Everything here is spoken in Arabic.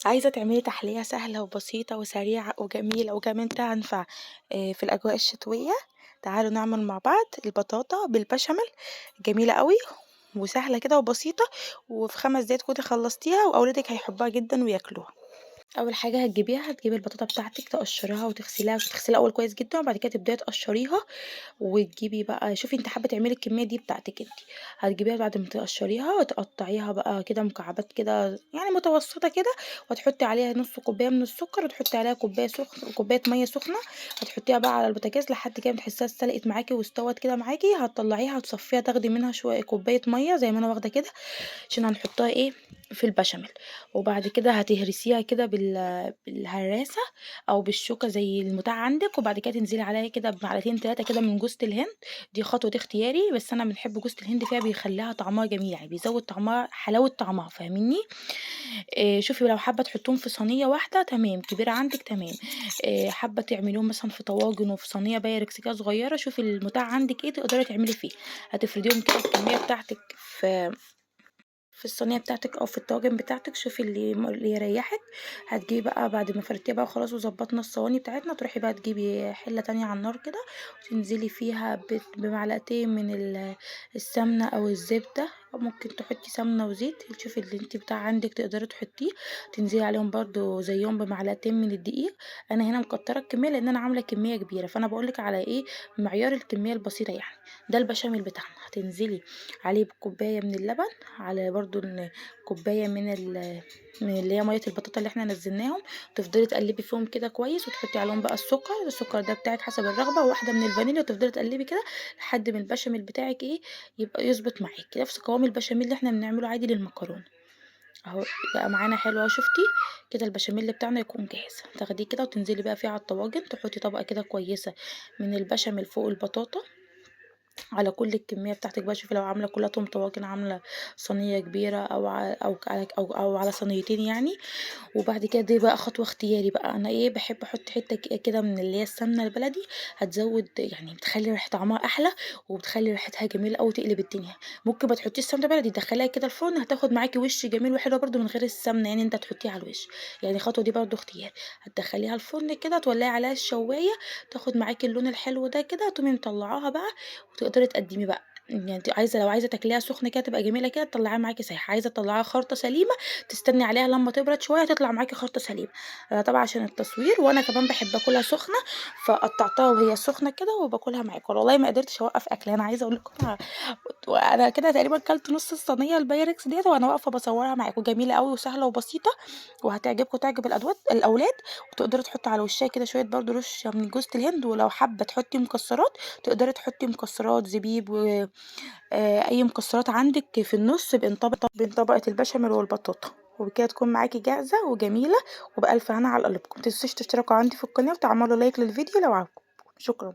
عايزة تعملي تحلية سهلة وبسيطة وسريعة وجميلة وكمان تنفع في الأجواء الشتوية. تعالوا نعمل مع بعض البطاطا بالبشاميل. جميلة قوي وسهلة كده وبسيطة، وفي 5 دقايق تكوني خلصتيها وأولادك هيحبوها جدا وياكلوها. اول حاجه هتجيبي البطاطا بتاعتك تقشريها وتغسليها الاول كويس جدا، وبعد كده تبداي تقشريها. وتجيبي بقى، شوفي انت حابه تعملي الكميه دي بتاعتك انت. هتجيبيها بعد ما تقشريها وتقطعيها بقى كده مكعبات كده يعني متوسطه كده، وتحطي عليها نص كوبايه من السكر، وتحطي عليها كوبايه ميه سخنه. هتحطيها بقى على البوتاجاز لحد كده ما تحسيها استلقت معاكي واستوت كده معاكي. هتطلعيها وتصفيها، تاخدي منها شويه كوبايه ميه زي ما انا واخده كده، عشان هنحطها في البشاميل. وبعد كده هتهرسيها كده بالهراسة او بالشوكة زي المتاع عندك، وبعد كده تنزلي عليها كده بمعلقتين 3 كده من جوز الهند. دي خطوة اختياري، بس انا بنحب جوز الهند فيها، بيخليها طعمها جميل يعني، بيزود طعمها حلاوة طعمها، فاهميني؟ شوفي لو حابة تحطيهم في صينية واحدة تمام، كبيرة عندك تمام. حابة تعمليهم مثلا في طواجن وفي صينية بايركس كده صغيرة، شوفي المتاع عندك ايه تقدري تعملي فيه. هتفرديهم كده الكمية بتاعتك في الصينية بتاعتك او في الطاجن بتاعتك، شوفي اللي يريحك. هتجيبي بقى بعد ما فردتيها بقى خلاص وظبطنا الصواني بتاعتنا، تروحي بقى تجيبي حلة تانية على النار كده، وتنزلي فيها بمعلقتين من السمنة او الزبدة، أو ممكن تحطي سمنة وزيت، تشوفي اللي انت بتاع عندك تقدري تحطيه. تنزلي عليهم برضو زيهم بمعلقتين من الدقيق. انا هنا مكتره الكميه لان انا عامله كميه كبيره، فانا بقولك على ايه، معيار الكميه البسيطه يعني. ده البشاميل بتاعنا. هتنزلي عليه بكوبايه من اللبن، على برضو كوبايه من اللي هي ميه البطاطا اللي احنا نزلناهم. تفضلي تقلبي فيهم كده كويس، وتحطي عليهم بقى السكر ده بتاعك حسب الرغبه، وواحده من الفانيليا، وتفضلي تقلبي كده لحد ما البشاميل بتاعك يبقى يظبط معاكي نفس قوام البشاميل اللي احنا بنعمله عادي للمكرونه. اهو بقى معانا حلو اهو، شفتي؟ كده البشاميل بتاعنا يكون جاهز. تاخديه كده وتنزلي بقى فيه على الطواجن، تحطي طبقه كده كويسه من البشاميل فوق البطاطا على كل الكميه بتاعتك بقى. شوفي لو عامله كلها طواجن، عامله صينيه كبيره او على صينيتين يعني. وبعد كده دي بقى خطوة اختياري بقى، انا بحب احط حتة كده من اللي هي السمنة البلدي. هتزود يعني، بتخلي ريحة طعمها احلى، وبتخلي ريحتها جميلة اوي تقلب الدنيا. ممكن ما تحطيش سمنة بلدي، تدخليها كده الفرن، هتاخد معاكي وش جميل وحلو برضو من غير السمنة يعني، انت تحطيها على الوش. يعني الخطوة دي برضو اختياري. هتدخليها الفرن كده، تولعي عليها الشواية، تاخد معاكي اللون الحلو ده كده، تقومي مطلعاها بقى، وتقدري تقدمي بقى. يعني انت لو عايزه تاكليها سخنه كده تبقى جميله كده، تطلعيها معاكي سايحه. عايزه تطلعيها خرطه سليمه، تستني عليها لما تبرد شويه تطلع معاكي خرطه سليمه. طبعا عشان التصوير، وانا كمان بحب اكلها سخنه، فقطعتها وهي سخنه كده وباكلها معاكم. والله ما قدرتش اوقف اكل، انا عايزه اقول لكم انا كده تقريبا كلت نص الصينيه البايركس ديت وانا واقفه بصورها معاكم. جميله قوي وسهله وبسيطه، وهتعجبكم تعجب الاولاد. وتقدري تحطي على وشها كده شويه برضو رش من جوز الهند، ولو حابه تحطي مكسرات تقدري تحطي مكسرات زبيب اي مكسرات عندك في النص، بين طبقة البشاميل والبطاطا. وبكده تكون معاكي جاهزة وجميلة، وبألف هنا على قلبكم. متنسوش تشتركوا عندي في القناة وتعملوا لايك للفيديو لو عجبكم. شكرا.